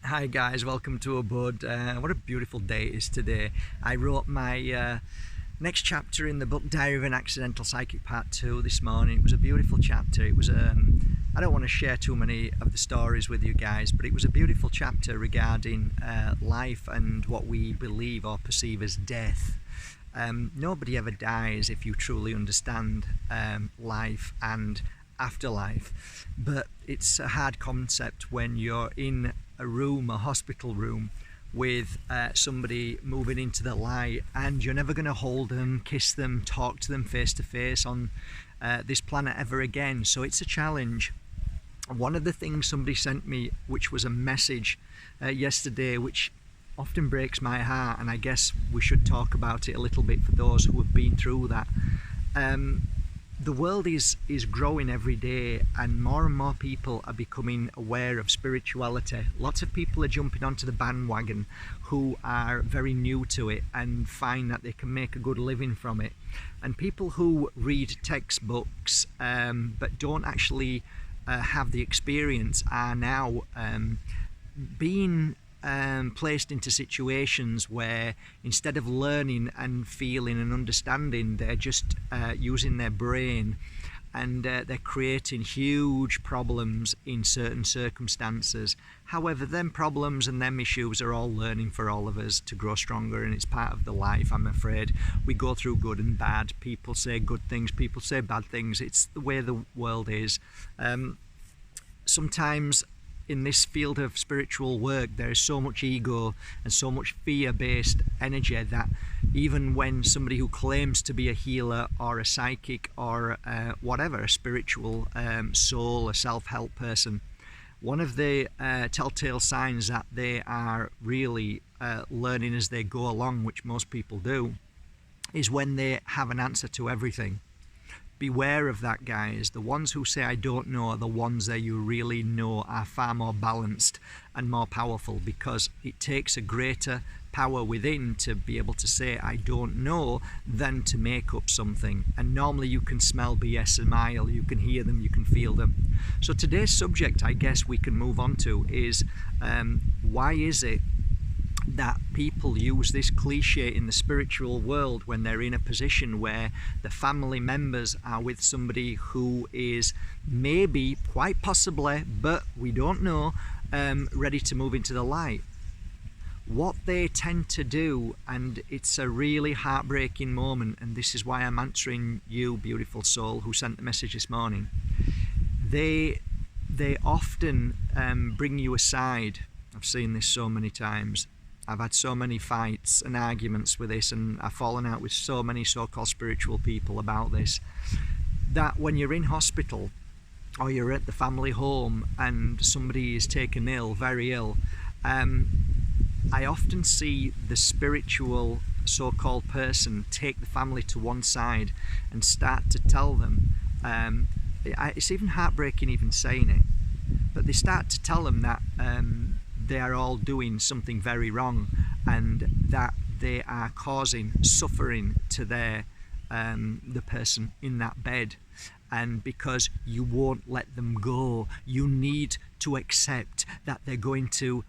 Hi guys, welcome to Abode. What a beautiful day it is today. I wrote my next chapter in the book Diary of an Accidental Psychic Part 2 this morning. It was a beautiful chapter. It was I don't want to share too many of the stories with you guys, but it was a beautiful chapter regarding life and what we believe or perceive as death. Nobody ever dies if you truly understand life and afterlife, but it's a hard concept when you're in a room, a hospital room, with somebody moving into the light, and you're never going to hold them, kiss them, talk to them face to face on this planet ever again. So it's a challenge. One of the things somebody sent me, which was a message yesterday, which often breaks my heart, and I guess we should talk about it a little bit for those who have been through that. The world is growing every day, and more people are becoming aware of spirituality. Lots of people are jumping onto the bandwagon who are very new to it and find that they can make a good living from it. And people who read textbooks but don't actually have the experience are now being placed into situations where instead of learning and feeling and understanding, they're just using their brain, and they're creating huge problems in certain circumstances. However, them problems and them issues are all learning for all of us to grow stronger, and it's part of the life. I'm afraid we go through good and bad. People say good things, people say bad things. It's the way the world is. Sometimes in this field of spiritual work, there is so much ego and so much fear-based energy that even when somebody who claims to be a healer or a psychic or whatever, a spiritual soul, a self-help person, one of the telltale signs that they are really learning as they go along, which most people do, is when they have an answer to everything. Beware of that, guys. The ones who say I don't know are the ones that you really know are far more balanced and more powerful, because it takes a greater power within to be able to say I don't know than to make up something. And normally you can smell BS a mile, you can hear them, you can feel them. So today's subject, I guess we can move on to, is why is it that people use this cliche in the spiritual world when they're in a position where the family members are with somebody who is maybe, quite possibly, but we don't know, ready to move into the light? What they tend to do, and it's a really heartbreaking moment, and this is why I'm answering you, beautiful soul, who sent the message this morning. They often bring you aside. I've seen this so many times. I've had so many fights and arguments with this, and I've fallen out with so many so-called spiritual people about this, that when you're in hospital or you're at the family home and somebody is taken ill, very ill, I often see the spiritual so-called person take the family to one side and start to tell them, it's even heartbreaking even saying it, but they start to tell them that they are all doing something very wrong, and that they are causing suffering to their the person in that bed. And because you won't let them go, you need to accept that they're going to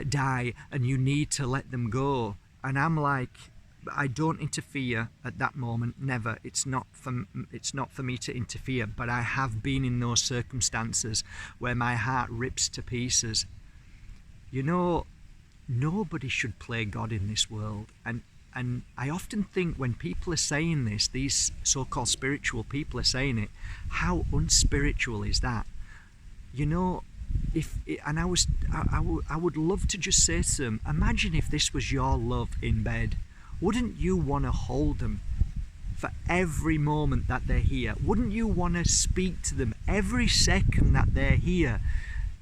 die, and you need to let them go. And I'm like, I don't interfere at that moment, never. It's not for me to interfere, but I have been in those circumstances where my heart rips to pieces. You know, nobody should play God in this world, and I often think when people are saying this, these so-called spiritual people are saying it, how unspiritual is that? You know, I would love to just say to them, imagine if this was your love in bed. Wouldn't you want to hold them for every moment that they're here? Wouldn't you want to speak to them every second that they're here?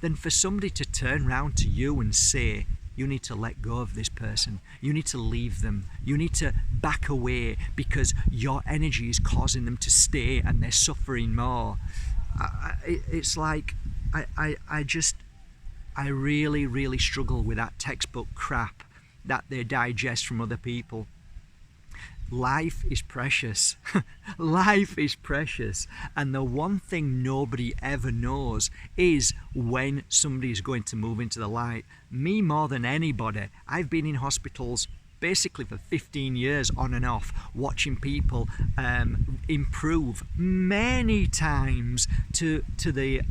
Then for somebody to turn around to you and say, you need to let go of this person, you need to leave them, you need to back away because your energy is causing them to stay and they're suffering more. It's like, I really struggle with that textbook crap that they digest from other people. life is precious. Life is precious. And the one thing nobody ever knows is when somebody is going to move into the light. Me more than anybody. I've been in hospitals basically for 15 years on and off, watching people improve many times to the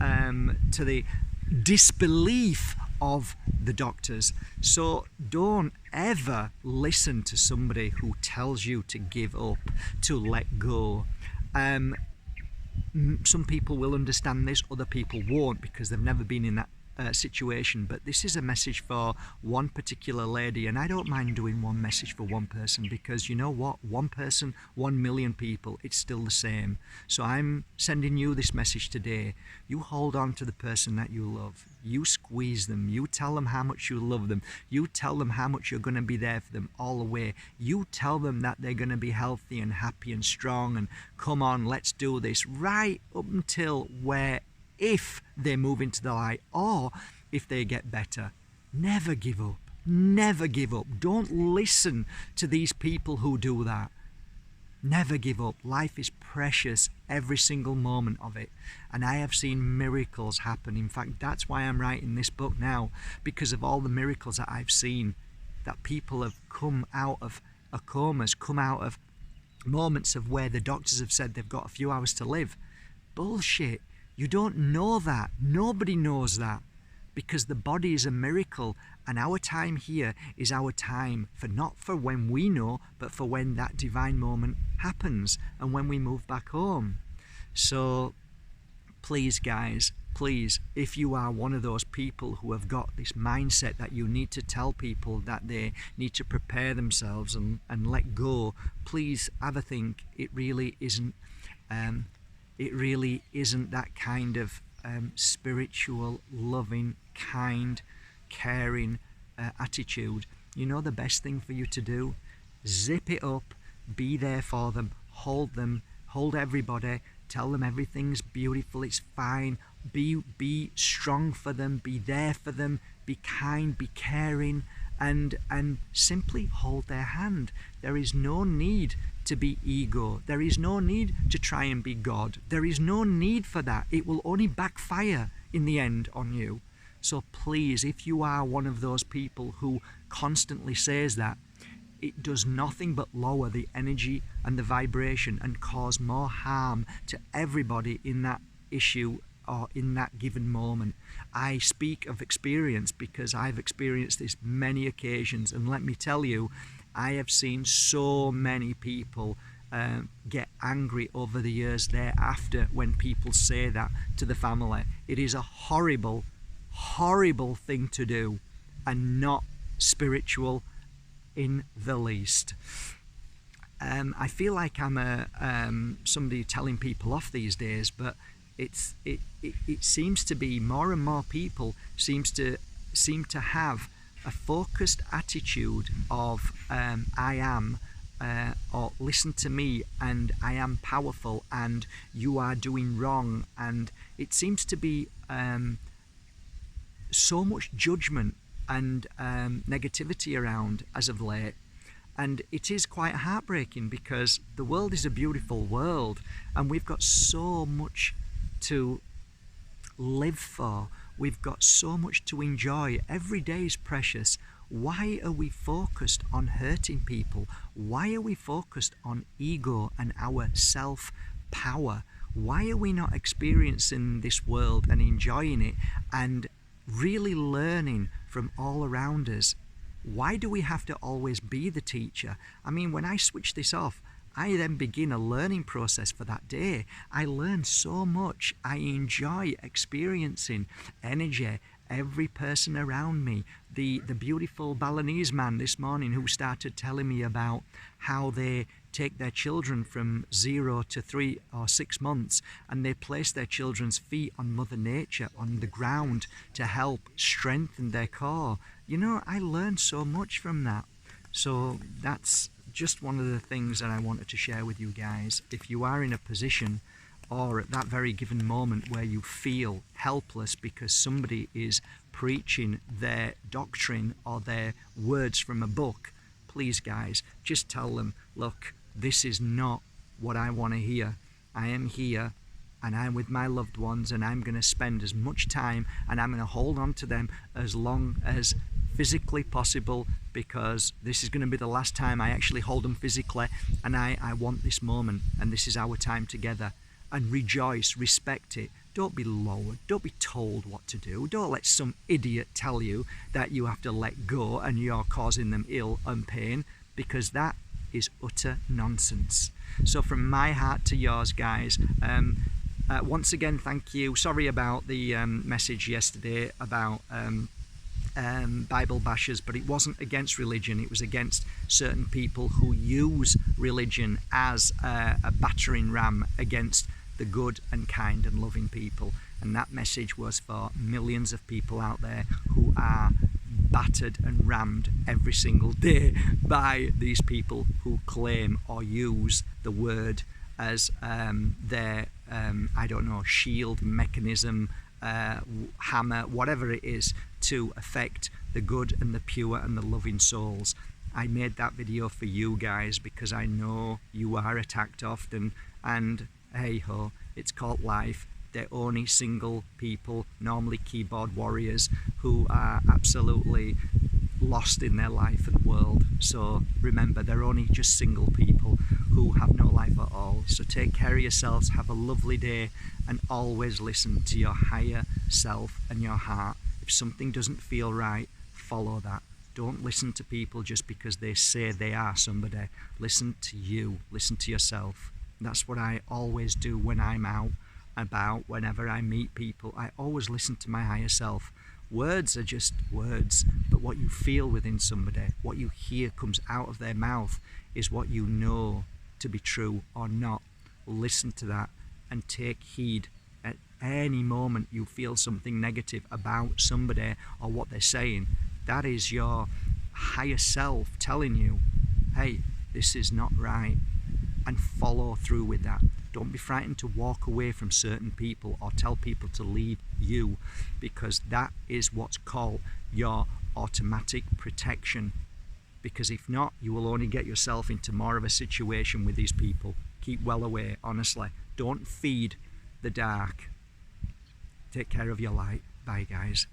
disbelief of the doctors. So don't ever listen to somebody who tells you to give up, to let go. Some people will understand this, other people won't, because they've never been in that situation. But this is a message for one particular lady, and I don't mind doing one message for one person, because you know what, one person, 1 million people, it's still the same. So I'm sending you this message today. You hold on to the person that you love. You squeeze them. You tell them how much you love them. You tell them how much you're going to be there for them all the way. You tell them that they're going to be healthy and happy and strong, and come on, let's do this, right up until where, if they move into the light, or if they get better. Never give up. Never give up. Don't listen to these people who do that. Never give up. Life is precious, every single moment of it. And I have seen miracles happen. In fact, that's why I'm writing this book now, because of all the miracles that I've seen, that people have come out of a comas, come out of moments of where the doctors have said they've got a few hours to live. Bullshit. You don't know that. Nobody knows that, because the body is a miracle, and our time here is our time for, not for when we know, but for when that divine moment happens and when we move back home. So please, guys, please, if you are one of those people who have got this mindset that you need to tell people that they need to prepare themselves and let go, please have a think. It really isn't that kind of spiritual, loving, kind, caring attitude. You know the best thing for you to do? Zip it up, be there for them, hold everybody, tell them everything's beautiful, it's fine, be strong for them, be there for them, be kind, be caring, and simply hold their hand. There is no need to be ego. There is no need to try and be God. There is no need for that. It will only backfire in the end on you. So please, if you are one of those people who constantly says that, it does nothing but lower the energy and the vibration and cause more harm to everybody in that issue or in that given moment. I speak of experience because I've experienced this many occasions, and let me tell you, I have seen so many people get angry over the years thereafter when people say that to the family. It is a horrible, horrible thing to do, and not spiritual in the least. I feel like I'm somebody telling people off these days, but it seems to be more and more people seem to have a focused attitude of I am, or listen to me, and I am powerful, and you are doing wrong, and it seems to be so much judgment and negativity around as of late. And it is quite heartbreaking, because the world is a beautiful world and we've got so much to live for. We've got so much to enjoy. Every day is precious. Why are we focused on hurting people? Why are we focused on ego and our self-power? Why are we not experiencing this world and enjoying it and really learning from all around us? Why do we have to always be the teacher? I mean, when I switch this off, I then begin a learning process for that day. I learn so much. I enjoy experiencing energy, every person around me. The beautiful Balinese man this morning who started telling me about how they take their children from 0 to 3 or 6 months, and they place their children's feet on Mother Nature, on the ground, to help strengthen their core. You know, I learned so much from that. So that's just one of the things that I wanted to share with you guys. If you are in a position or at that very given moment where you feel helpless because somebody is preaching their doctrine or their words from a book, please guys, just tell them, look, this is not what I want to hear. I am here and I'm with my loved ones, and I'm going to spend as much time and I'm going to hold on to them as long as physically possible, because this is going to be the last time I actually hold them physically, and I want this moment, and this is our time together. And rejoice, respect it. Don't be lowered, don't be told what to do, don't let some idiot tell you that you have to let go and you're causing them ill and pain, because that is utter nonsense. So from my heart to yours, guys, once again, thank you. Sorry about the message yesterday about Bible bashers, but it wasn't against religion, it was against certain people who use religion as a battering ram against the good and kind and loving people. And that message was for millions of people out there who are battered and rammed every single day by these people who claim or use the word as their I don't know, shield, mechanism, hammer, whatever it is, to affect the good and the pure and the loving souls. I made that video for you guys because I know you are attacked often, and hey ho, it's called life. They're only single people, normally keyboard warriors, who are absolutely lost in their life and world. So remember, they're only just single people who have no life at all. So take care of yourselves, have a lovely day, and always listen to your higher self and your heart. If something doesn't feel right, follow that. Don't listen to people just because they say they are somebody. Listen to you, listen to yourself. That's what I always do when I'm out about, whenever I meet people. I always listen to my higher self. Words are just words, but what you feel within somebody, what you hear comes out of their mouth, is what you know to be true or not. Listen to that and take heed. At any moment you feel something negative about somebody or what they're saying, that is your higher self telling you, hey, this is not right, and follow through with that. Don't be frightened to walk away from certain people or tell people to leave you, because that is what's called your automatic protection. Because if not, you will only get yourself into more of a situation with these people. Keep well away, honestly. Don't feed the dark. Take care of your light. Bye, guys.